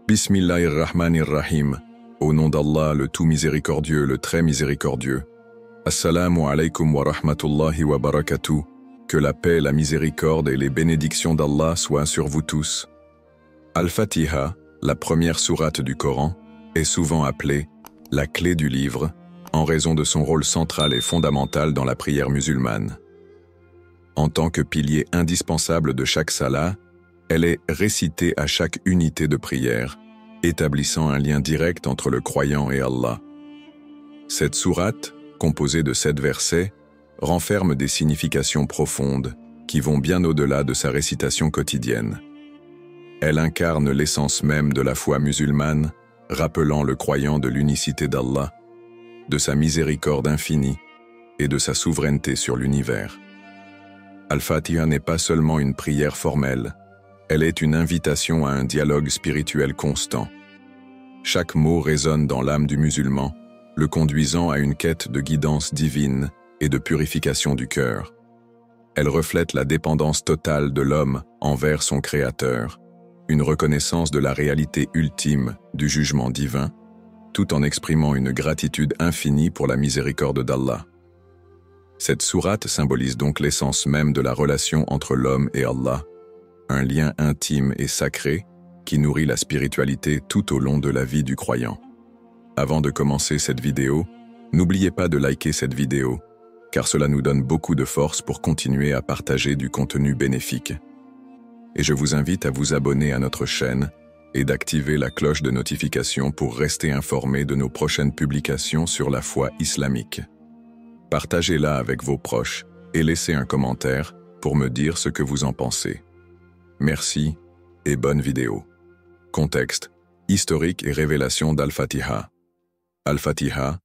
Bismillahirrahmanirrahim. Au nom d'Allah, le tout miséricordieux, le très miséricordieux. Assalamu alaikum wa rahmatullahi wa barakatuh. Que la paix, la miséricorde et les bénédictions d'Allah soient sur vous tous. Al-Fatiha, la première sourate du Coran, est souvent appelée la clé du livre, en raison de son rôle central et fondamental dans la prière musulmane. En tant que pilier indispensable de chaque salat, elle est récitée à chaque unité de prière, établissant un lien direct entre le croyant et Allah. Cette sourate, composée de 7 versets, renferme des significations profondes qui vont bien au-delà de sa récitation quotidienne. Elle incarne l'essence même de la foi musulmane, rappelant le croyant de l'unicité d'Allah, de sa miséricorde infinie et de sa souveraineté sur l'univers. Al-Fatiha n'est pas seulement une prière formelle, elle est une invitation à un dialogue spirituel constant. Chaque mot résonne dans l'âme du musulman, le conduisant à une quête de guidance divine et de purification du cœur. Elle reflète la dépendance totale de l'homme envers son Créateur, une reconnaissance de la réalité ultime du jugement divin, tout en exprimant une gratitude infinie pour la miséricorde d'Allah. Cette sourate symbolise donc l'essence même de la relation entre l'homme et Allah, un lien intime et sacré qui nourrit la spiritualité tout au long de la vie du croyant. Avant de commencer cette vidéo, n'oubliez pas de liker cette vidéo, car cela nous donne beaucoup de force pour continuer à partager du contenu bénéfique. Et je vous invite à vous abonner à notre chaîne et d'activer la cloche de notification pour rester informé de nos prochaines publications sur la foi islamique. Partagez-la avec vos proches et laissez un commentaire pour me dire ce que vous en pensez. Merci et bonne vidéo. Contexte, historique et révélation d'Al-Fatiha. Al-Fatiha,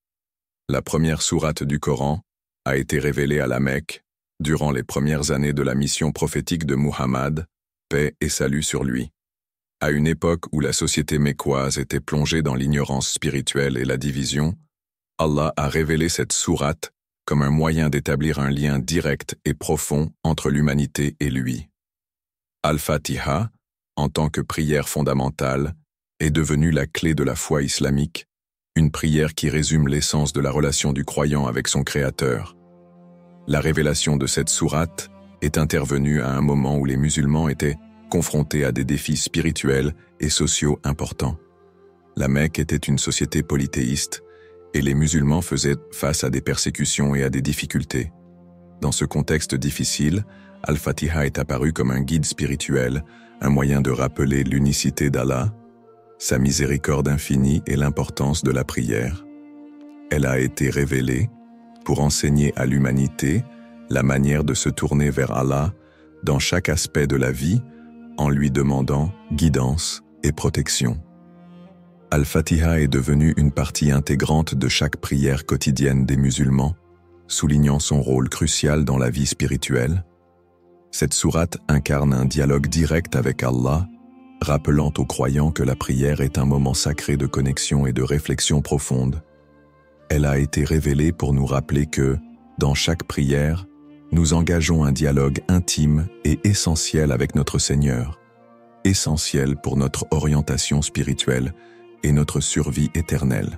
la première sourate du Coran, a été révélée à la Mecque durant les premières années de la mission prophétique de Muhammad, paix et salut sur lui. À une époque où la société mécoise était plongée dans l'ignorance spirituelle et la division, Allah a révélé cette sourate comme un moyen d'établir un lien direct et profond entre l'humanité et lui. Al-Fatiha, en tant que prière fondamentale, est devenue la clé de la foi islamique, une prière qui résume l'essence de la relation du croyant avec son Créateur. La révélation de cette sourate est intervenue à un moment où les musulmans étaient confrontés à des défis spirituels et sociaux importants. La Mecque était une société polythéiste, et les musulmans faisaient face à des persécutions et à des difficultés. Dans ce contexte difficile, Al-Fatiha est apparu comme un guide spirituel, un moyen de rappeler l'unicité d'Allah, sa miséricorde infinie et l'importance de la prière. Elle a été révélée pour enseigner à l'humanité la manière de se tourner vers Allah dans chaque aspect de la vie en lui demandant guidance et protection. Al-Fatiha est devenue une partie intégrante de chaque prière quotidienne des musulmans, soulignant son rôle crucial dans la vie spirituelle. Cette sourate incarne un dialogue direct avec Allah, rappelant aux croyants que la prière est un moment sacré de connexion et de réflexion profonde. Elle a été révélée pour nous rappeler que, dans chaque prière, nous engageons un dialogue intime et essentiel avec notre Seigneur, essentiel pour notre orientation spirituelle et notre survie éternelle.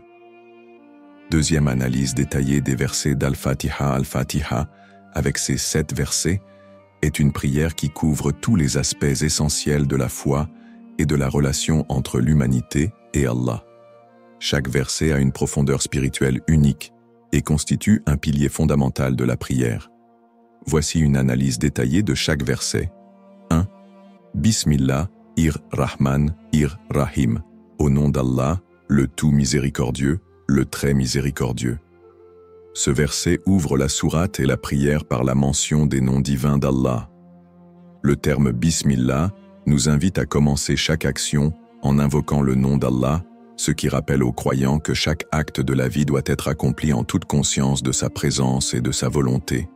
Deuxième analyse détaillée des versets d'Al-Fatiha. Al-Fatiha, avec ses 7 versets, est une prière qui couvre tous les aspects essentiels de la foi et de la relation entre l'humanité et Allah. Chaque verset a une profondeur spirituelle unique et constitue un pilier fondamental de la prière. Voici une analyse détaillée de chaque verset. 1. Bismillahirrahmanirrahim. Au nom d'Allah, le tout miséricordieux, le très miséricordieux. Ce verset ouvre la sourate et la prière par la mention des noms divins d'Allah. Le terme Bismillah nous invite à commencer chaque action en invoquant le nom d'Allah, ce qui rappelle aux croyants que chaque acte de la vie doit être accompli en toute conscience de sa présence et de sa volonté.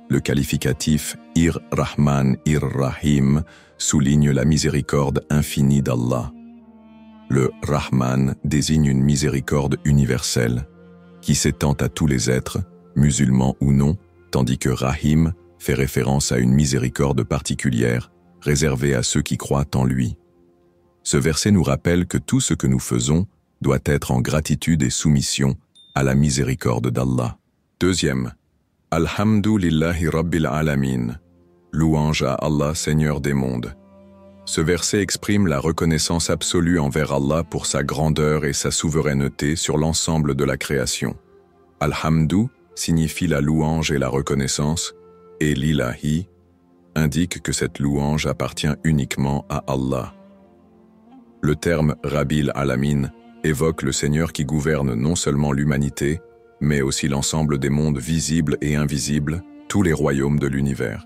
Le qualificatif Ir-Rahman, Ir-Rahim souligne la miséricorde infinie d'Allah. Le Rahman désigne une miséricorde universelle, qui s'étend à tous les êtres, musulmans ou non, tandis que Rahim fait référence à une miséricorde particulière, réservée à ceux qui croient en lui. Ce verset nous rappelle que tout ce que nous faisons doit être en gratitude et soumission à la miséricorde d'Allah. Deuxième, Alhamdulillahi Rabbil Alamin, louange à Allah, Seigneur des mondes. Ce verset exprime la reconnaissance absolue envers Allah pour sa grandeur et sa souveraineté sur l'ensemble de la création. Alhamdu signifie la louange et la reconnaissance, et l'ilahi indique que cette louange appartient uniquement à Allah. Le terme Rabbil Alamin évoque le Seigneur qui gouverne non seulement l'humanité, mais aussi l'ensemble des mondes visibles et invisibles, tous les royaumes de l'univers.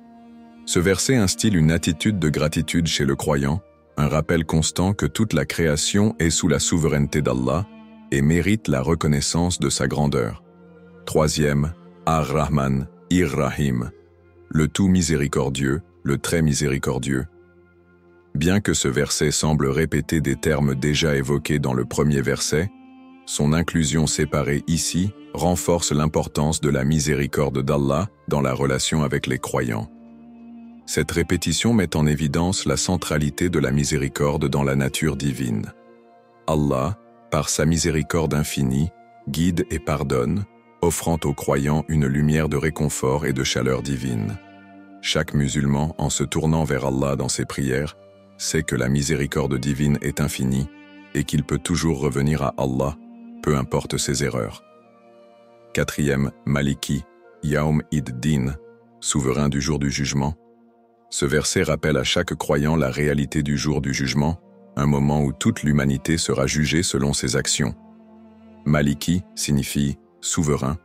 Ce verset instille une attitude de gratitude chez le croyant, un rappel constant que toute la création est sous la souveraineté d'Allah et mérite la reconnaissance de sa grandeur. Troisième, Ar-Rahman, Ir-Rahim, le tout miséricordieux, le très miséricordieux. Bien que ce verset semble répéter des termes déjà évoqués dans le premier verset, son inclusion séparée ici renforce l'importance de la miséricorde d'Allah dans la relation avec les croyants. Cette répétition met en évidence la centralité de la miséricorde dans la nature divine. Allah, par sa miséricorde infinie, guide et pardonne, offrant aux croyants une lumière de réconfort et de chaleur divine. Chaque musulman, en se tournant vers Allah dans ses prières, sait que la miséricorde divine est infinie et qu'il peut toujours revenir à Allah, peu importe ses erreurs. Quatrième, Maliki, Yaum id-Din, souverain du jour du jugement. Ce verset rappelle à chaque croyant la réalité du jour du jugement, un moment où toute l'humanité sera jugée selon ses actions. Maliki signifie souverain,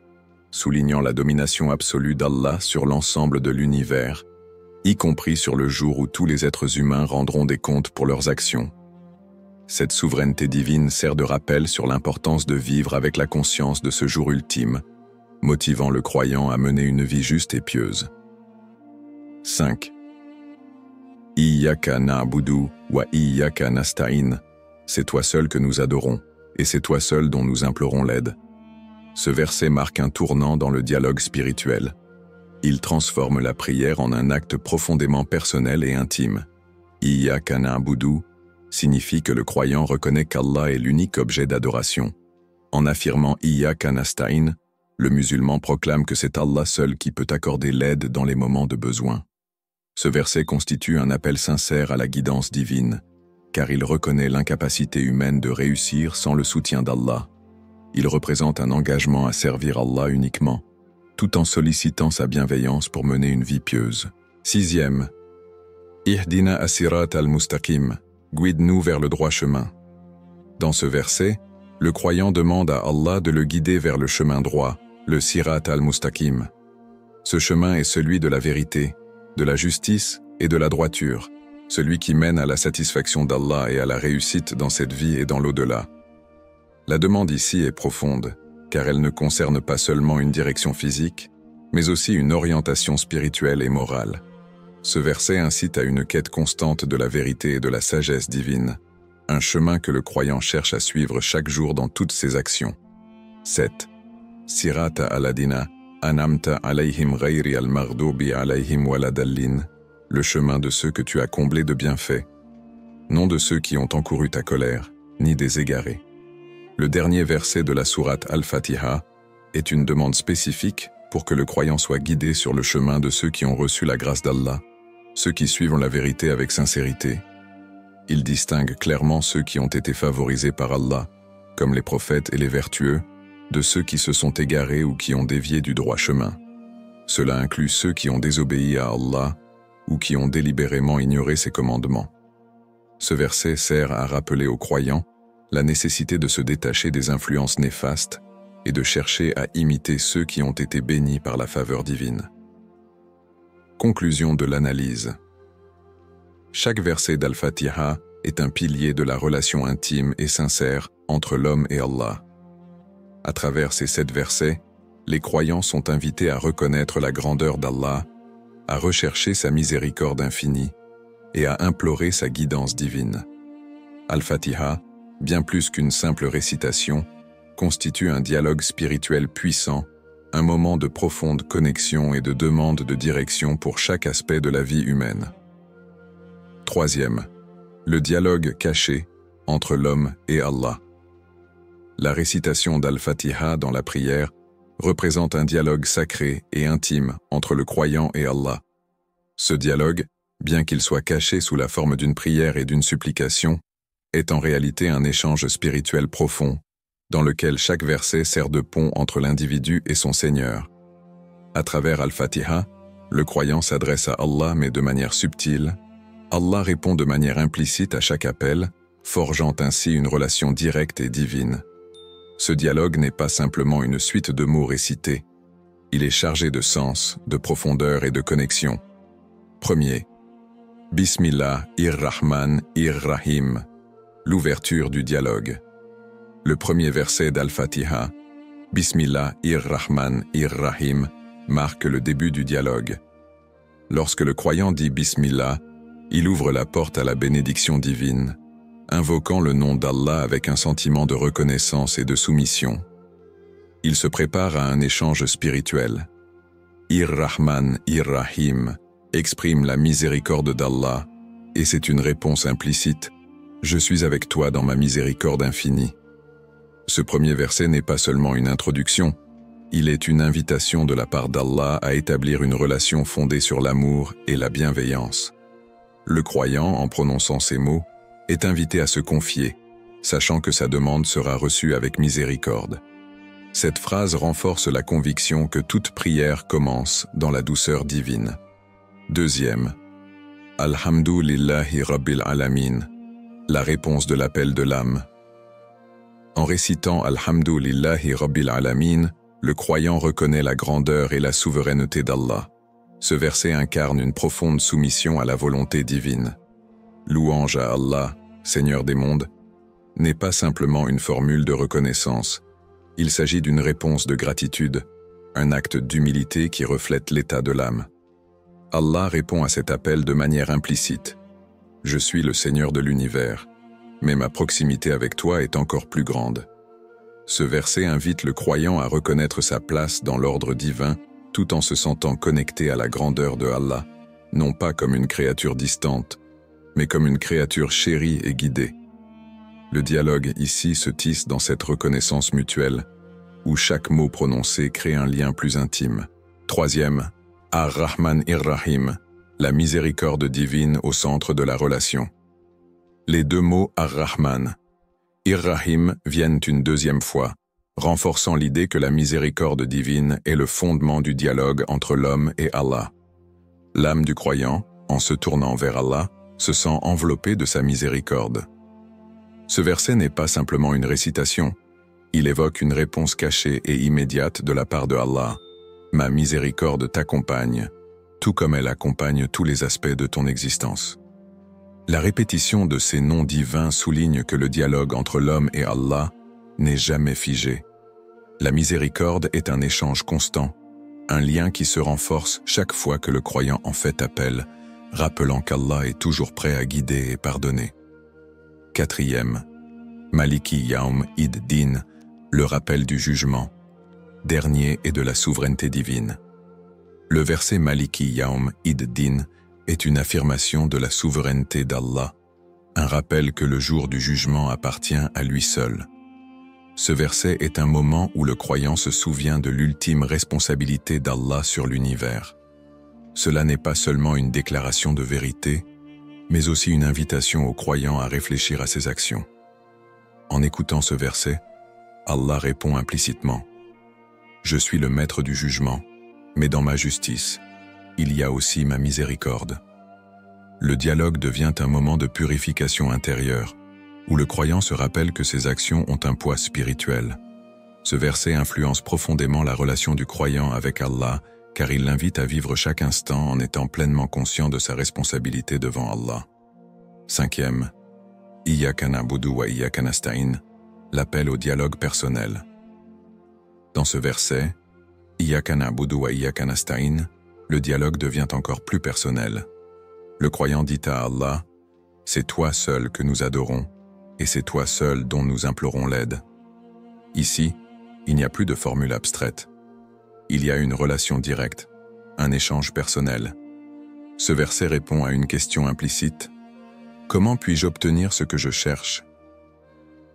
soulignant la domination absolue d'Allah sur l'ensemble de l'univers, y compris sur le jour où tous les êtres humains rendront des comptes pour leurs actions. Cette souveraineté divine sert de rappel sur l'importance de vivre avec la conscience de ce jour ultime, motivant le croyant à mener une vie juste et pieuse. 5. Iyyaka na'budu wa iyyaka nasta'in, c'est toi seul que nous adorons, et c'est toi seul dont nous implorons l'aide. Ce verset marque un tournant dans le dialogue spirituel. Il transforme la prière en un acte profondément personnel et intime. Iyyaka na'budu signifie que le croyant reconnaît qu'Allah est l'unique objet d'adoration. En affirmant Iyyaka nasta'in, le musulman proclame que c'est Allah seul qui peut accorder l'aide dans les moments de besoin. Ce verset constitue un appel sincère à la guidance divine, car il reconnaît l'incapacité humaine de réussir sans le soutien d'Allah. Il représente un engagement à servir Allah uniquement, tout en sollicitant sa bienveillance pour mener une vie pieuse. Sixième, Ihdina as-sirat al-mustaqim, guide-nous vers le droit chemin. Dans ce verset, le croyant demande à Allah de le guider vers le chemin droit, le sirat al-mustaqim. Ce chemin est celui de la vérité, de la justice et de la droiture, celui qui mène à la satisfaction d'Allah et à la réussite dans cette vie et dans l'au-delà. La demande ici est profonde, car elle ne concerne pas seulement une direction physique, mais aussi une orientation spirituelle et morale. Ce verset incite à une quête constante de la vérité et de la sagesse divine, un chemin que le croyant cherche à suivre chaque jour dans toutes ses actions. 7. Sirata al-Adina, Anamta alayhim ghayri al-maghdubi alayhim waladallin, le chemin de ceux que tu as comblés de bienfaits, non de ceux qui ont encouru ta colère, ni des égarés. Le dernier verset de la sourate Al-Fatiha est une demande spécifique pour que le croyant soit guidé sur le chemin de ceux qui ont reçu la grâce d'Allah, ceux qui suivent la vérité avec sincérité. Il distingue clairement ceux qui ont été favorisés par Allah, comme les prophètes et les vertueux, de ceux qui se sont égarés ou qui ont dévié du droit chemin. Cela inclut ceux qui ont désobéi à Allah ou qui ont délibérément ignoré ses commandements. Ce verset sert à rappeler aux croyants la nécessité de se détacher des influences néfastes et de chercher à imiter ceux qui ont été bénis par la faveur divine. Conclusion de l'analyse. Chaque verset d'Al-Fatiha est un pilier de la relation intime et sincère entre l'homme et Allah. À travers ces 7 versets, les croyants sont invités à reconnaître la grandeur d'Allah, à rechercher sa miséricorde infinie et à implorer sa guidance divine. Al-Fatiha, bien plus qu'une simple récitation, constitue un dialogue spirituel puissant, un moment de profonde connexion et de demande de direction pour chaque aspect de la vie humaine. Troisième, Le dialogue caché entre l'homme et Allah. La récitation d'Al-Fatiha dans la prière représente un dialogue sacré et intime entre le croyant et Allah. Ce dialogue, bien qu'il soit caché sous la forme d'une prière et d'une supplication, est en réalité un échange spirituel profond, dans lequel chaque verset sert de pont entre l'individu et son Seigneur. À travers Al-Fatiha, le croyant s'adresse à Allah mais de manière subtile. Allah répond de manière implicite à chaque appel, forgeant ainsi une relation directe et divine. Ce dialogue n'est pas simplement une suite de mots récités. Il est chargé de sens, de profondeur et de connexion. Premier. Bismillah-ir-Rahman-ir-Rahim. L'ouverture du dialogue. Le premier verset d'Al-Fatiha, Bismillah-ir-Rahman-ir-Rahim, marque le début du dialogue. Lorsque le croyant dit Bismillah, il ouvre la porte à la bénédiction divine, invoquant le nom d'Allah avec un sentiment de reconnaissance et de soumission. Il se prépare à un échange spirituel. Ir-Rahman, Ir-Rahim exprime la miséricorde d'Allah, et c'est une réponse implicite. Je suis avec toi dans ma miséricorde infinie. Ce premier verset n'est pas seulement une introduction, il est une invitation de la part d'Allah à établir une relation fondée sur l'amour et la bienveillance. Le croyant, en prononçant ces mots, est invité à se confier, sachant que sa demande sera reçue avec miséricorde. Cette phrase renforce la conviction que toute prière commence dans la douceur divine. Deuxième, Alhamdulillahi Rabbil Alamin, la réponse de l'appel de l'âme. En récitant Alhamdulillahi Rabbil Alamin, le croyant reconnaît la grandeur et la souveraineté d'Allah. Ce verset incarne une profonde soumission à la volonté divine. Louange à Allah, Seigneur des mondes, n'est pas simplement une formule de reconnaissance. Il s'agit d'une réponse de gratitude, un acte d'humilité qui reflète l'état de l'âme. Allah répond à cet appel de manière implicite. Je suis le Seigneur de l'univers, mais ma proximité avec toi est encore plus grande. Ce verset invite le croyant à reconnaître sa place dans l'ordre divin tout en se sentant connecté à la grandeur de Allah, non pas comme une créature distante, mais comme une créature chérie et guidée. Le dialogue ici se tisse dans cette reconnaissance mutuelle, où chaque mot prononcé crée un lien plus intime. Troisième, Ar-Rahman Ir-Rahim, la miséricorde divine au centre de la relation. Les deux mots Ar-Rahman, Ir-Rahim viennent une deuxième fois, renforçant l'idée que la miséricorde divine est le fondement du dialogue entre l'homme et Allah. L'âme du croyant, en se tournant vers Allah, se sent enveloppée de sa miséricorde. Ce verset n'est pas simplement une récitation, il évoque une réponse cachée et immédiate de la part de Allah. Ma miséricorde t'accompagne, tout comme elle accompagne tous les aspects de ton existence. La répétition de ces noms divins souligne que le dialogue entre l'homme et Allah n'est jamais figé. La miséricorde est un échange constant, un lien qui se renforce chaque fois que le croyant en fait appel, rappelant qu'Allah est toujours prêt à guider et pardonner. Quatrième, Maliki Yaum Id-Din, le rappel du jugement, dernier et de la souveraineté divine. Le verset Maliki Yaum Id-Din est une affirmation de la souveraineté d'Allah, un rappel que le jour du jugement appartient à lui seul. Ce verset est un moment où le croyant se souvient de l'ultime responsabilité d'Allah sur l'univers. Cela n'est pas seulement une déclaration de vérité, mais aussi une invitation au croyant à réfléchir à ses actions. En écoutant ce verset, Allah répond implicitement « Je suis le maître du jugement, mais dans ma justice, il y a aussi ma miséricorde. » Le dialogue devient un moment de purification intérieure, où le croyant se rappelle que ses actions ont un poids spirituel. Ce verset influence profondément la relation du croyant avec Allah, car il l'invite à vivre chaque instant en étant pleinement conscient de sa responsabilité devant Allah. Cinquième, Iyyaka na'budu wa iyyaka nasta'in, l'appel au dialogue personnel. Dans ce verset, Iyyaka na'budu wa iyyaka nasta'in, le dialogue devient encore plus personnel. Le croyant dit à Allah, « C'est toi seul que nous adorons, et c'est toi seul dont nous implorons l'aide. » Ici, il n'y a plus de formule abstraite. Il y a une relation directe, un échange personnel. Ce verset répond à une question implicite. Comment puis-je obtenir ce que je cherche?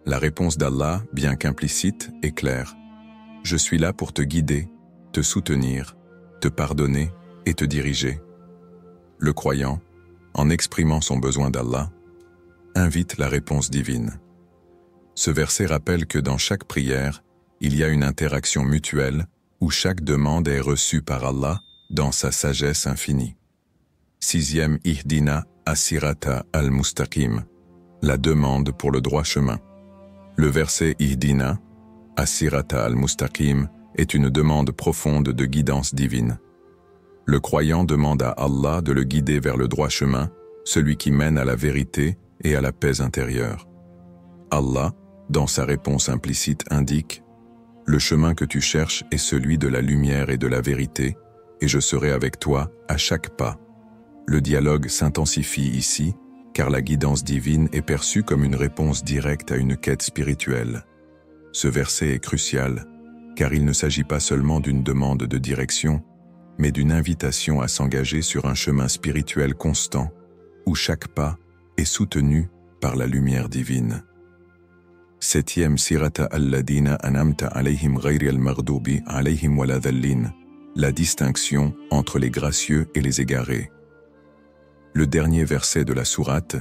La réponse d'Allah, bien qu'implicite, est claire. Je suis là pour te guider, te soutenir, te pardonner et te diriger. Le croyant, en exprimant son besoin d'Allah, invite la réponse divine. Ce verset rappelle que dans chaque prière, il y a une interaction mutuelle où chaque demande est reçue par Allah dans sa sagesse infinie. 6e Ihdina as-sirata al-mustaqim, la demande pour le droit chemin. Le verset Ihdina as-sirata al-mustaqim est une demande profonde de guidance divine. Le croyant demande à Allah de le guider vers le droit chemin, celui qui mène à la vérité et à la paix intérieure. Allah, dans sa réponse implicite, indique « Le chemin que tu cherches est celui de la lumière et de la vérité, et je serai avec toi à chaque pas. » Le dialogue s'intensifie ici, car la guidance divine est perçue comme une réponse directe à une quête spirituelle. Ce verset est crucial, car il ne s'agit pas seulement d'une demande de direction, mais d'une invitation à s'engager sur un chemin spirituel constant, où chaque pas est soutenu par la lumière divine. 7e Sirata alladina anamta alayhim ghayri al-maghdubi alayhim waladhallin, la distinction entre les gracieux et les égarés. Le dernier verset de la sourate,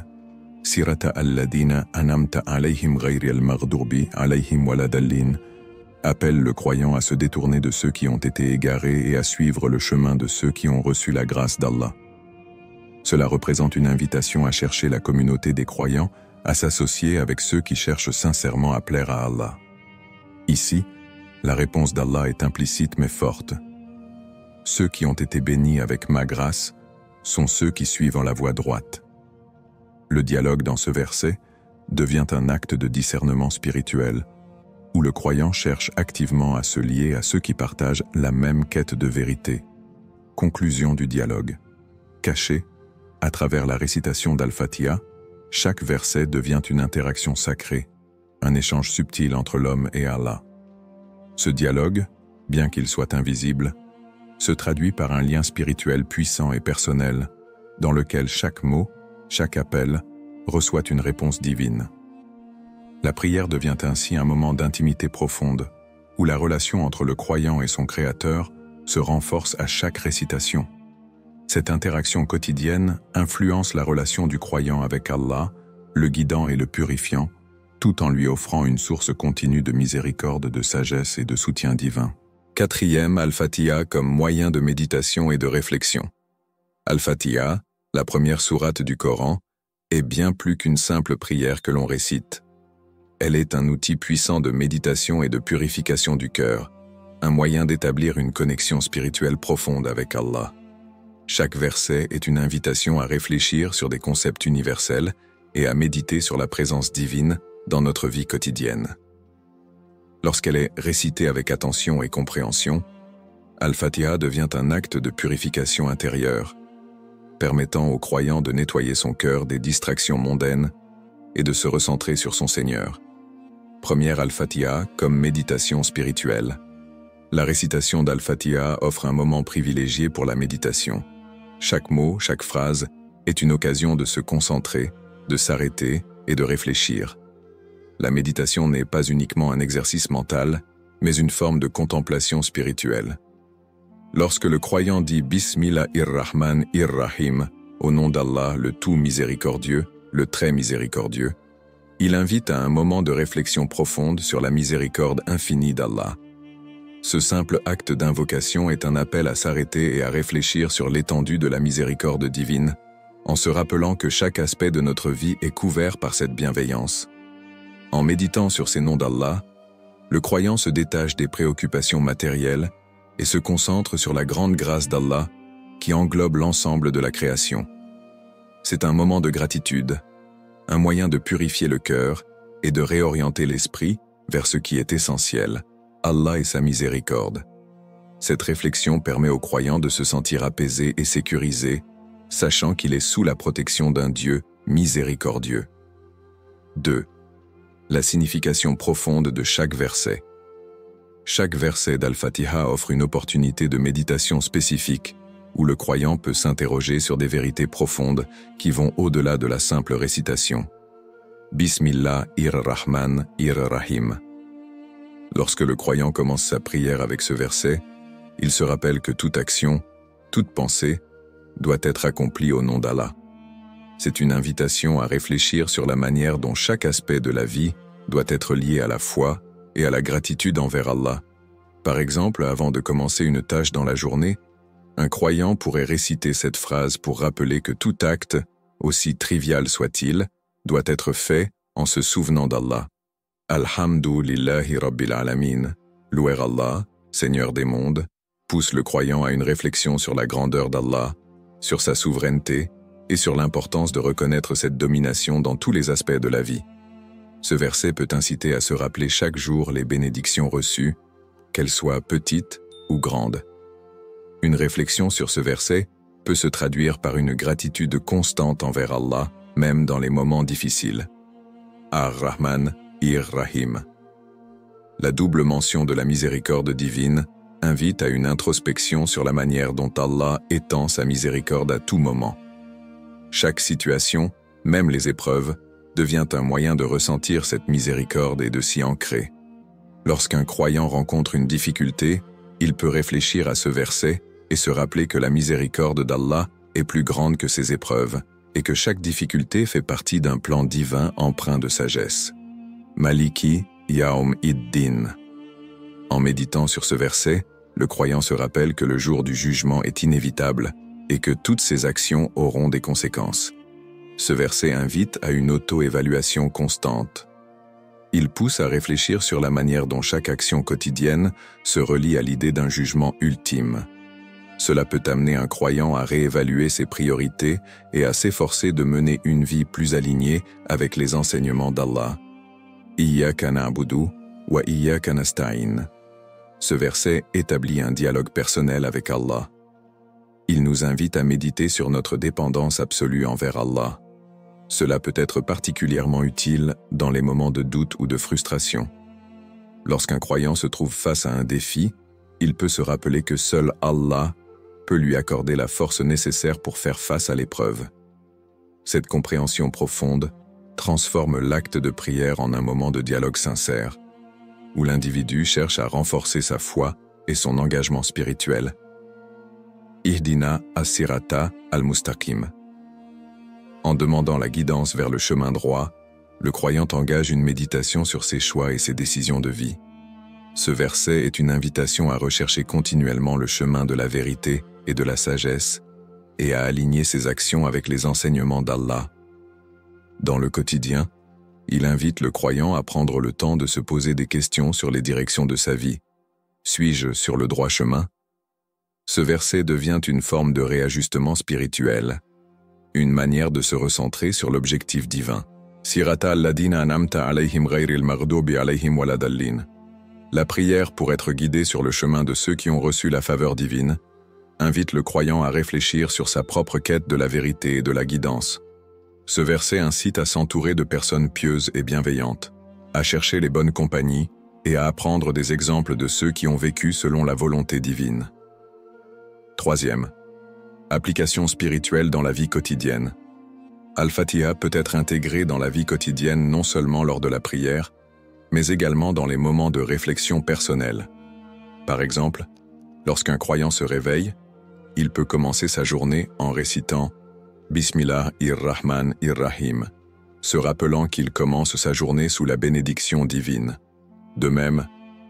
Sirata alladina anamta alayhim ghayri al-maghdubi alayhim waladhallin, appelle le croyant à se détourner de ceux qui ont été égarés et à suivre le chemin de ceux qui ont reçu la grâce d'Allah. Cela représente une invitation à chercher la communauté des croyants, à s'associer avec ceux qui cherchent sincèrement à plaire à Allah. Ici, la réponse d'Allah est implicite mais forte. Ceux qui ont été bénis avec ma grâce sont ceux qui suivent la voie droite. Le dialogue dans ce verset devient un acte de discernement spirituel, où le croyant cherche activement à se lier à ceux qui partagent la même quête de vérité. Conclusion du dialogue. Caché, à travers la récitation d'Al-Fatiha, chaque verset devient une interaction sacrée, un échange subtil entre l'homme et Allah. Ce dialogue, bien qu'il soit invisible, se traduit par un lien spirituel puissant et personnel, dans lequel chaque mot, chaque appel, reçoit une réponse divine. La prière devient ainsi un moment d'intimité profonde, où la relation entre le croyant et son Créateur se renforce à chaque récitation. Cette interaction quotidienne influence la relation du croyant avec Allah, le guidant et le purifiant, tout en lui offrant une source continue de miséricorde, de sagesse et de soutien divin. 4e Al-Fatiha comme moyen de méditation et de réflexion. Al-Fatiha, la première sourate du Coran, est bien plus qu'une simple prière que l'on récite. Elle est un outil puissant de méditation et de purification du cœur, un moyen d'établir une connexion spirituelle profonde avec Allah. Chaque verset est une invitation à réfléchir sur des concepts universels et à méditer sur la présence divine dans notre vie quotidienne. Lorsqu'elle est récitée avec attention et compréhension, Al-Fatiha devient un acte de purification intérieure, permettant au croyant de nettoyer son cœur des distractions mondaines et de se recentrer sur son Seigneur. Première Al-Fatiha comme méditation spirituelle. La récitation d'Al-Fatiha offre un moment privilégié pour la méditation. Chaque mot, chaque phrase est une occasion de se concentrer, de s'arrêter et de réfléchir. La méditation n'est pas uniquement un exercice mental, mais une forme de contemplation spirituelle. Lorsque le croyant dit « Bismillahir-Rahman-Ir-Rahim » au nom d'Allah, le tout miséricordieux, le très miséricordieux, il invite à un moment de réflexion profonde sur la miséricorde infinie d'Allah. Ce simple acte d'invocation est un appel à s'arrêter et à réfléchir sur l'étendue de la miséricorde divine, en se rappelant que chaque aspect de notre vie est couvert par cette bienveillance. En méditant sur ces noms d'Allah, le croyant se détache des préoccupations matérielles et se concentre sur la grande grâce d'Allah qui englobe l'ensemble de la création. C'est un moment de gratitude, un moyen de purifier le cœur et de réorienter l'esprit vers ce qui est essentiel, Allah et sa miséricorde. Cette réflexion permet au croyant de se sentir apaisé et sécurisé, sachant qu'il est sous la protection d'un Dieu miséricordieux. 2. La signification profonde de chaque verset. Chaque verset d'Al-Fatiha offre une opportunité de méditation spécifique, où le croyant peut s'interroger sur des vérités profondes qui vont au-delà de la simple récitation. Bismillahir-Rahman-ir-Rahim. Lorsque le croyant commence sa prière avec ce verset, il se rappelle que toute action, toute pensée, doit être accomplie au nom d'Allah. C'est une invitation à réfléchir sur la manière dont chaque aspect de la vie doit être lié à la foi et à la gratitude envers Allah. Par exemple, avant de commencer une tâche dans la journée, un croyant pourrait réciter cette phrase pour rappeler que tout acte, aussi trivial soit-il, doit être fait en se souvenant d'Allah. Alhamdulillahi Rabbil Alamin, louer Allah, Seigneur des mondes, pousse le croyant à une réflexion sur la grandeur d'Allah, sur sa souveraineté et sur l'importance de reconnaître cette domination dans tous les aspects de la vie. Ce verset peut inciter à se rappeler chaque jour les bénédictions reçues, qu'elles soient petites ou grandes. Une réflexion sur ce verset peut se traduire par une gratitude constante envers Allah, même dans les moments difficiles. Ar-Rahman, Ir-Rahim. La double mention de la miséricorde divine invite à une introspection sur la manière dont Allah étend sa miséricorde à tout moment. Chaque situation, même les épreuves, devient un moyen de ressentir cette miséricorde et de s'y ancrer. Lorsqu'un croyant rencontre une difficulté, il peut réfléchir à ce verset et se rappeler que la miséricorde d'Allah est plus grande que ses épreuves et que chaque difficulté fait partie d'un plan divin empreint de sagesse. Maliki Yaum id-Din. En méditant sur ce verset, le croyant se rappelle que le jour du jugement est inévitable et que toutes ses actions auront des conséquences. Ce verset invite à une auto-évaluation constante. Il pousse à réfléchir sur la manière dont chaque action quotidienne se relie à l'idée d'un jugement ultime. Cela peut amener un croyant à réévaluer ses priorités et à s'efforcer de mener une vie plus alignée avec les enseignements d'Allah. Iyyaka na'budu wa iyyaka nasta'in. Ce verset établit un dialogue personnel avec Allah. Il nous invite à méditer sur notre dépendance absolue envers Allah. Cela peut être particulièrement utile dans les moments de doute ou de frustration. Lorsqu'un croyant se trouve face à un défi, il peut se rappeler que seul Allah peut lui accorder la force nécessaire pour faire face à l'épreuve. Cette compréhension profonde transforme l'acte de prière en un moment de dialogue sincère, où l'individu cherche à renforcer sa foi et son engagement spirituel. Ihdina as-sirata al-mustaqim. En demandant la guidance vers le chemin droit, le croyant engage une méditation sur ses choix et ses décisions de vie. Ce verset est une invitation à rechercher continuellement le chemin de la vérité et de la sagesse et à aligner ses actions avec les enseignements d'Allah. Dans le quotidien, il invite le croyant à prendre le temps de se poser des questions sur les directions de sa vie. Suis-je sur le droit chemin? Ce verset devient une forme de réajustement spirituel, une manière de se recentrer sur l'objectif divin. Sirata alladina an'amta alayhim ghayril maghdubi alayhim waladallin. La prière pour être guidé sur le chemin de ceux qui ont reçu la faveur divine invite le croyant à réfléchir sur sa propre quête de la vérité et de la guidance. Ce verset incite à s'entourer de personnes pieuses et bienveillantes, à chercher les bonnes compagnies et à apprendre des exemples de ceux qui ont vécu selon la volonté divine. Troisième, application spirituelle dans la vie quotidienne. Al-Fatiha peut être intégré dans la vie quotidienne non seulement lors de la prière, mais également dans les moments de réflexion personnelle. Par exemple, lorsqu'un croyant se réveille, il peut commencer sa journée en récitant Bismillahir-Rahman-ir-Rahim, se rappelant qu'il commence sa journée sous la bénédiction divine. De même,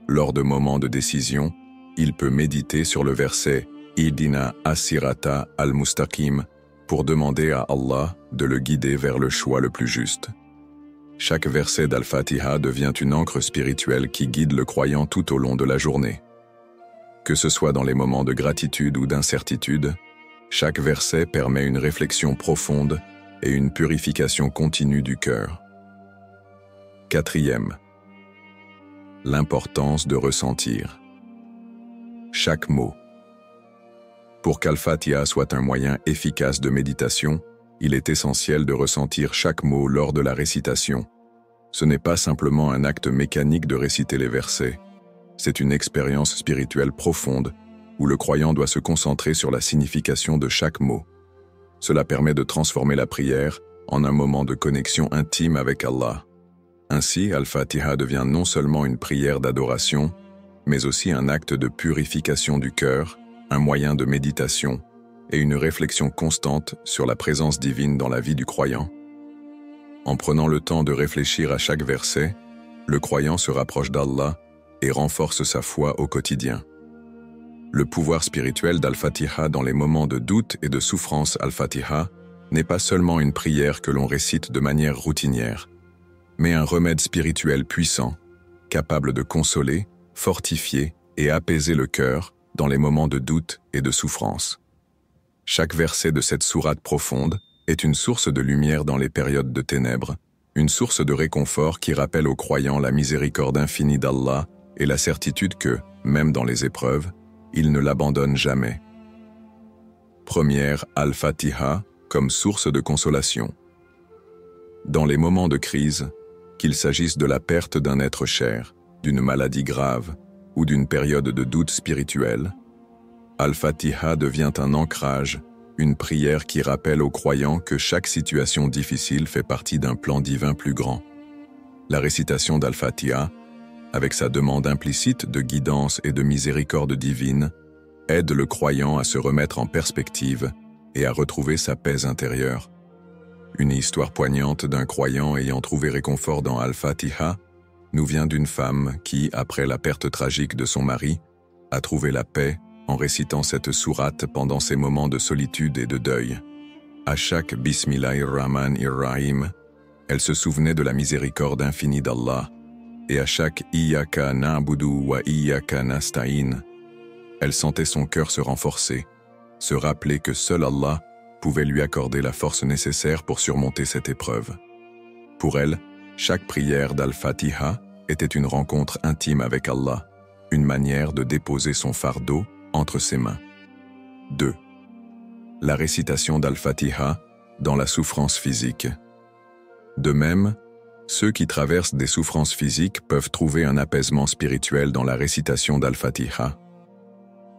lors de moments de décision, il peut méditer sur le verset Ihdina as-sirata al-mustaqim pour demander à Allah de le guider vers le choix le plus juste. Chaque verset d'Al-Fatiha devient une ancre spirituelle qui guide le croyant tout au long de la journée. Que ce soit dans les moments de gratitude ou d'incertitude, chaque verset permet une réflexion profonde et une purification continue du cœur. Quatrième, l'importance de ressentir chaque mot. Pour qu'Al-Fatiha soit un moyen efficace de méditation, il est essentiel de ressentir chaque mot lors de la récitation. Ce n'est pas simplement un acte mécanique de réciter les versets, c'est une expérience spirituelle profonde où le croyant doit se concentrer sur la signification de chaque mot. Cela permet de transformer la prière en un moment de connexion intime avec Allah. Ainsi, Al-Fatiha devient non seulement une prière d'adoration, mais aussi un acte de purification du cœur, un moyen de méditation et une réflexion constante sur la présence divine dans la vie du croyant. En prenant le temps de réfléchir à chaque verset, le croyant se rapproche d'Allah et renforce sa foi au quotidien. Le pouvoir spirituel d'Al-Fatiha dans les moments de doute et de souffrance. Al-Fatiha n'est pas seulement une prière que l'on récite de manière routinière, mais un remède spirituel puissant, capable de consoler, fortifier et apaiser le cœur dans les moments de doute et de souffrance. Chaque verset de cette sourate profonde est une source de lumière dans les périodes de ténèbres, une source de réconfort qui rappelle aux croyants la miséricorde infinie d'Allah et la certitude que, même dans les épreuves, il ne l'abandonne jamais. Première, Al-Fatiha comme source de consolation. Dans les moments de crise, qu'il s'agisse de la perte d'un être cher, d'une maladie grave ou d'une période de doute spirituel, Al-Fatiha devient un ancrage, une prière qui rappelle aux croyants que chaque situation difficile fait partie d'un plan divin plus grand. La récitation d'Al-Fatiha, avec sa demande implicite de guidance et de miséricorde divine, aide le croyant à se remettre en perspective et à retrouver sa paix intérieure. Une histoire poignante d'un croyant ayant trouvé réconfort dans Al-Fatiha nous vient d'une femme qui, après la perte tragique de son mari, a trouvé la paix en récitant cette sourate pendant ses moments de solitude et de deuil. À chaque Bismillahir-Rahman-ir-Rahim, elle se souvenait de la miséricorde infinie d'Allah, et à chaque Iyyaka na'budu wa Iyyaka nasta'in, elle sentait son cœur se renforcer, se rappeler que seul Allah pouvait lui accorder la force nécessaire pour surmonter cette épreuve. Pour elle, chaque prière d'Al-Fatiha était une rencontre intime avec Allah, une manière de déposer son fardeau entre ses mains. 2. La récitation d'Al-Fatiha dans la souffrance physique. De même, ceux qui traversent des souffrances physiques peuvent trouver un apaisement spirituel dans la récitation d'Al-Fatiha.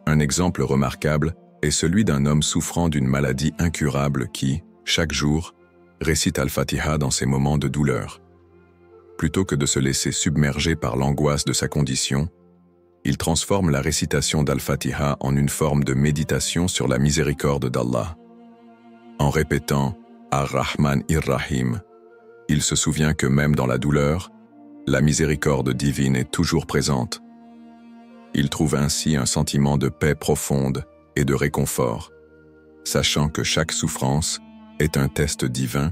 Un exemple remarquable est celui d'un homme souffrant d'une maladie incurable qui, chaque jour, récite Al-Fatiha dans ses moments de douleur. Plutôt que de se laisser submerger par l'angoisse de sa condition, il transforme la récitation d'Al-Fatiha en une forme de méditation sur la miséricorde d'Allah. En répétant « Ar-Rahman Ir-Rahim », il se souvient que même dans la douleur, la miséricorde divine est toujours présente. Il trouve ainsi un sentiment de paix profonde et de réconfort, sachant que chaque souffrance est un test divin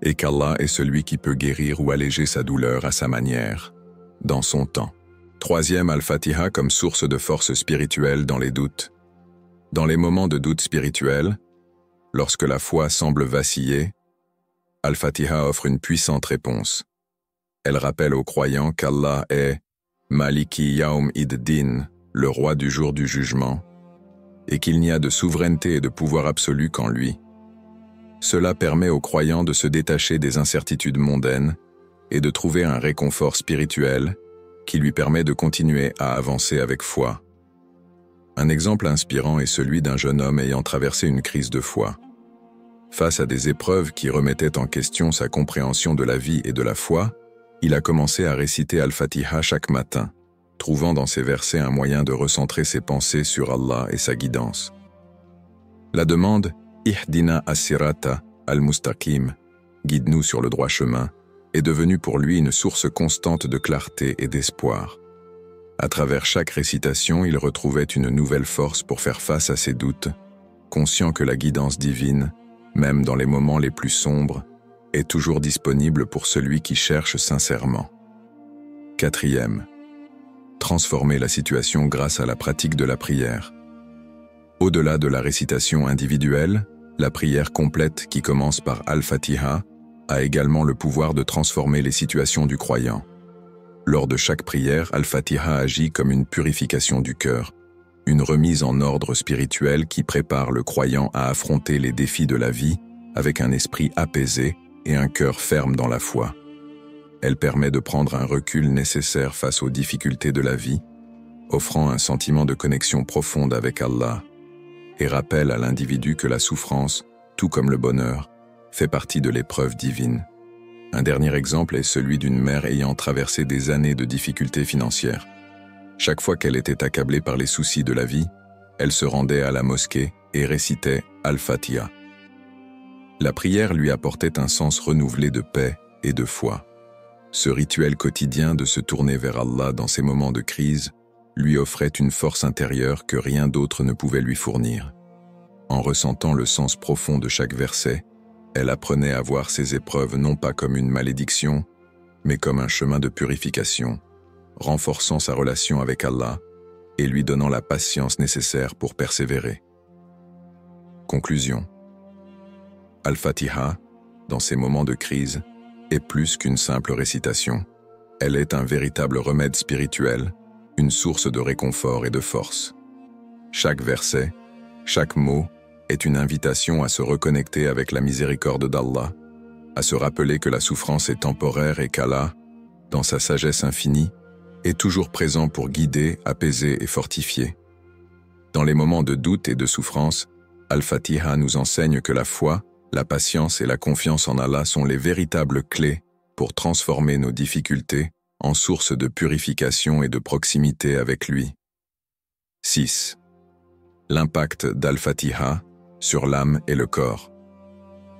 et qu'Allah est celui qui peut guérir ou alléger sa douleur à sa manière, dans son temps. Troisième, Al-Fatiha comme source de force spirituelle dans les doutes. Dans les moments de doute spirituel, lorsque la foi semble vaciller, Al-Fatiha offre une puissante réponse. Elle rappelle aux croyants qu'Allah est Maliki Yaum Id-Din, le roi du jour du jugement, et qu'il n'y a de souveraineté et de pouvoir absolu qu'en lui. Cela permet aux croyants de se détacher des incertitudes mondaines et de trouver un réconfort spirituel qui lui permet de continuer à avancer avec foi. Un exemple inspirant est celui d'un jeune homme ayant traversé une crise de foi. Face à des épreuves qui remettaient en question sa compréhension de la vie et de la foi, il a commencé à réciter Al-Fatiha chaque matin, trouvant dans ces versets un moyen de recentrer ses pensées sur Allah et sa guidance. La demande « Ihdina as-sirata al-mustaqim » « Guide-nous sur le droit chemin » est devenue pour lui une source constante de clarté et d'espoir. À travers chaque récitation, il retrouvait une nouvelle force pour faire face à ses doutes, conscient que la guidance divine, même dans les moments les plus sombres, est toujours disponible pour celui qui cherche sincèrement. Quatrième, transformer la situation grâce à la pratique de la prière. Au-delà de la récitation individuelle, la prière complète qui commence par Al-Fatiha a également le pouvoir de transformer les situations du croyant. Lors de chaque prière, Al-Fatiha agit comme une purification du cœur, une remise en ordre spirituel qui prépare le croyant à affronter les défis de la vie avec un esprit apaisé et un cœur ferme dans la foi. Elle permet de prendre un recul nécessaire face aux difficultés de la vie offrant un sentiment de connexion profonde avec Allah et rappelle à l'individu que la souffrance, tout comme le bonheur, fait partie de l'épreuve divine. Un dernier exemple est celui d'une mère ayant traversé des années de difficultés financières. Chaque fois qu'elle était accablée par les soucis de la vie, elle se rendait à la mosquée et récitait Al-Fatiha. La prière lui apportait un sens renouvelé de paix et de foi. Ce rituel quotidien de se tourner vers Allah dans ces moments de crise lui offrait une force intérieure que rien d'autre ne pouvait lui fournir. En ressentant le sens profond de chaque verset, elle apprenait à voir ces épreuves non pas comme une malédiction, mais comme un chemin de purification, renforçant sa relation avec Allah et lui donnant la patience nécessaire pour persévérer. Conclusion. Al-Fatiha, dans ces moments de crise, est plus qu'une simple récitation. Elle est un véritable remède spirituel, une source de réconfort et de force. Chaque verset, chaque mot est une invitation à se reconnecter avec la miséricorde d'Allah, à se rappeler que la souffrance est temporaire et qu'Allah, dans sa sagesse infinie, est toujours présent pour guider, apaiser et fortifier. Dans les moments de doute et de souffrance, Al-Fatiha nous enseigne que la foi, la patience et la confiance en Allah sont les véritables clés pour transformer nos difficultés en source de purification et de proximité avec lui. 6. L'impact d'Al-Fatiha sur l'âme et le corps.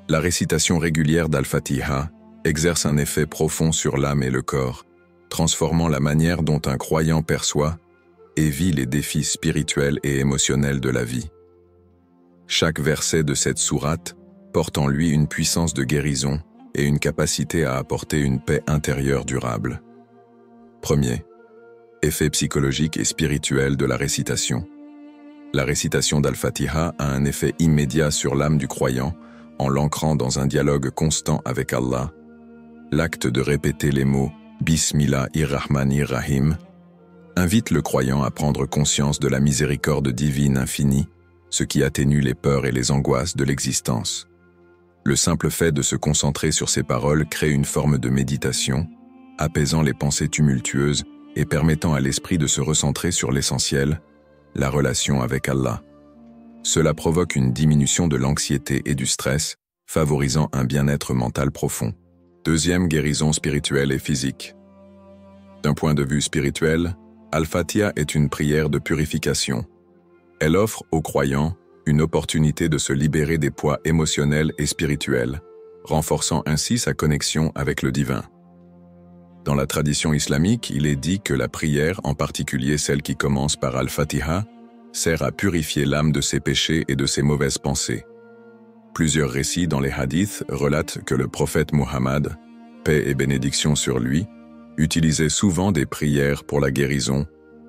La récitation régulière d'Al-Fatiha exerce un effet profond sur l'âme et le corps, transformant la manière dont un croyant perçoit et vit les défis spirituels et émotionnels de la vie. Chaque verset de cette sourate porte en lui une puissance de guérison et une capacité à apporter une paix intérieure durable. Premier, effet psychologique et spirituel de la récitation. La récitation d'Al-Fatiha a un effet immédiat sur l'âme du croyant en l'ancrant dans un dialogue constant avec Allah. L'acte de répéter les mots « Bismillahir-Rahmanir-Rahim » invite le croyant à prendre conscience de la miséricorde divine infinie, ce qui atténue les peurs et les angoisses de l'existence. Le simple fait de se concentrer sur ces paroles crée une forme de méditation, apaisant les pensées tumultueuses et permettant à l'esprit de se recentrer sur l'essentiel, la relation avec Allah. Cela provoque une diminution de l'anxiété et du stress, favorisant un bien-être mental profond. Deuxième guérison spirituelle et physique. D'un point de vue spirituel, Al-Fatiha est une prière de purification. Elle offre aux croyants une opportunité de se libérer des poids émotionnels et spirituels, renforçant ainsi sa connexion avec le divin. Dans la tradition islamique, il est dit que la prière, en particulier celle qui commence par Al-Fatiha, sert à purifier l'âme de ses péchés et de ses mauvaises pensées. Plusieurs récits dans les hadiths relatent que le prophète Muhammad, paix et bénédiction sur lui, utilisait souvent des prières pour la guérison,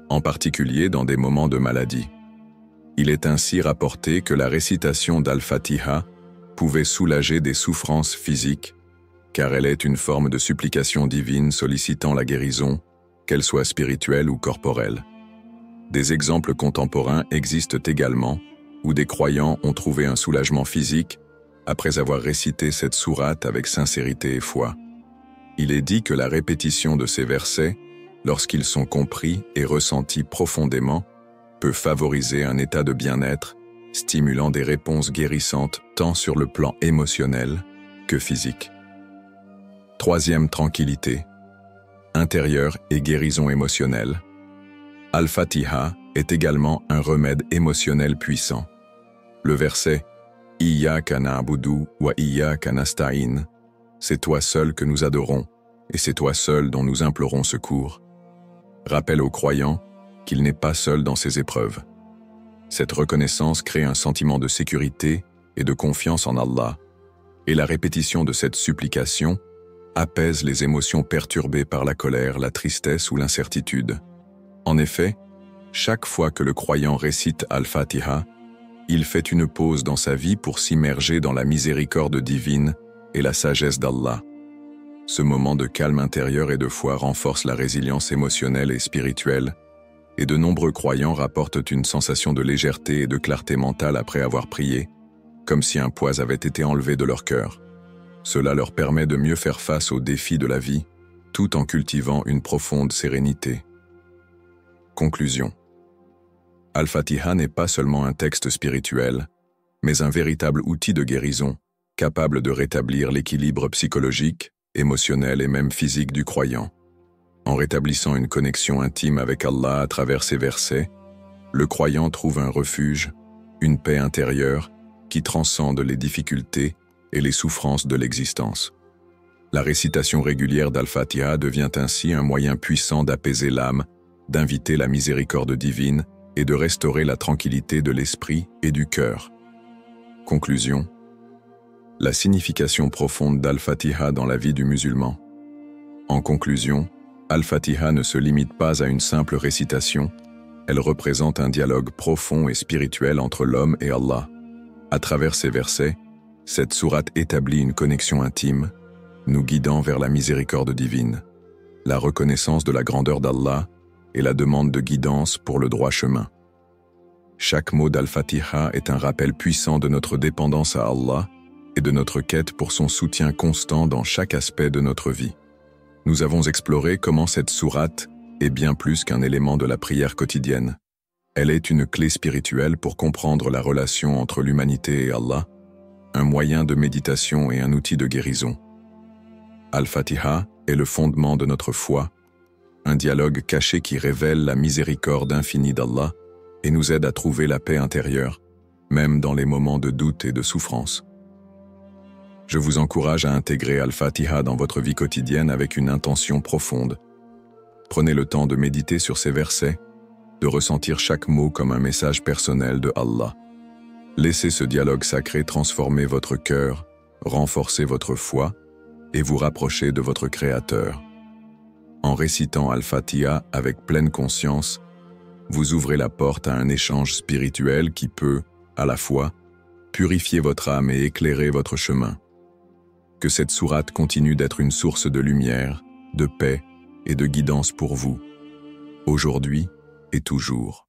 en particulier dans des moments de maladie. Il est ainsi rapporté que la récitation d'Al-Fatiha pouvait soulager des souffrances physiques, car elle est une forme de supplication divine sollicitant la guérison, qu'elle soit spirituelle ou corporelle. Des exemples contemporains existent également, où des croyants ont trouvé un soulagement physique après avoir récité cette sourate avec sincérité et foi. Il est dit que la répétition de ces versets, lorsqu'ils sont compris et ressentis profondément, peut favoriser un état de bien-être, stimulant des réponses guérissantes tant sur le plan émotionnel que physique. Troisième tranquillité, intérieure et guérison émotionnelle. Al-Fatiha est également un remède émotionnel puissant. Le verset « Iyyaka na'budu wa iyyaka nasta'in » « C'est toi seul que nous adorons, et c'est toi seul dont nous implorons secours » rappelle aux croyants qu'il n'est pas seul dans ses épreuves. Cette reconnaissance crée un sentiment de sécurité et de confiance en Allah, et la répétition de cette supplication apaise les émotions perturbées par la colère, la tristesse ou l'incertitude. En effet, chaque fois que le croyant récite Al-Fatiha, il fait une pause dans sa vie pour s'immerger dans la miséricorde divine et la sagesse d'Allah. Ce moment de calme intérieur et de foi renforce la résilience émotionnelle et spirituelle, et de nombreux croyants rapportent une sensation de légèreté et de clarté mentale après avoir prié, comme si un poids avait été enlevé de leur cœur. Cela leur permet de mieux faire face aux défis de la vie, tout en cultivant une profonde sérénité. Conclusion. Al-Fatiha n'est pas seulement un texte spirituel, mais un véritable outil de guérison, capable de rétablir l'équilibre psychologique, émotionnel et même physique du croyant. En rétablissant une connexion intime avec Allah à travers ces versets, le croyant trouve un refuge, une paix intérieure qui transcende les difficultés et les souffrances de l'existence. La récitation régulière d'Al-Fatiha devient ainsi un moyen puissant d'apaiser l'âme, d'inviter la miséricorde divine et de restaurer la tranquillité de l'esprit et du cœur. Conclusion. La signification profonde d'Al-Fatiha dans la vie du musulman. En conclusion, Al-Fatiha ne se limite pas à une simple récitation, elle représente un dialogue profond et spirituel entre l'homme et Allah. À travers ces versets, cette sourate établit une connexion intime, nous guidant vers la miséricorde divine, la reconnaissance de la grandeur d'Allah et la demande de guidance pour le droit chemin. Chaque mot d'Al-Fatiha est un rappel puissant de notre dépendance à Allah et de notre quête pour son soutien constant dans chaque aspect de notre vie. Nous avons exploré comment cette sourate est bien plus qu'un élément de la prière quotidienne. Elle est une clé spirituelle pour comprendre la relation entre l'humanité et Allah, un moyen de méditation et un outil de guérison. Al-Fatiha est le fondement de notre foi, un dialogue caché qui révèle la miséricorde infinie d'Allah et nous aide à trouver la paix intérieure, même dans les moments de doute et de souffrance. Je vous encourage à intégrer Al-Fatiha dans votre vie quotidienne avec une intention profonde. Prenez le temps de méditer sur ces versets, de ressentir chaque mot comme un message personnel de Allah. Laissez ce dialogue sacré transformer votre cœur, renforcer votre foi et vous rapprocher de votre Créateur. En récitant Al-Fatiha avec pleine conscience, vous ouvrez la porte à un échange spirituel qui peut, à la fois, purifier votre âme et éclairer votre chemin. Que cette sourate continue d'être une source de lumière, de paix et de guidance pour vous, aujourd'hui et toujours.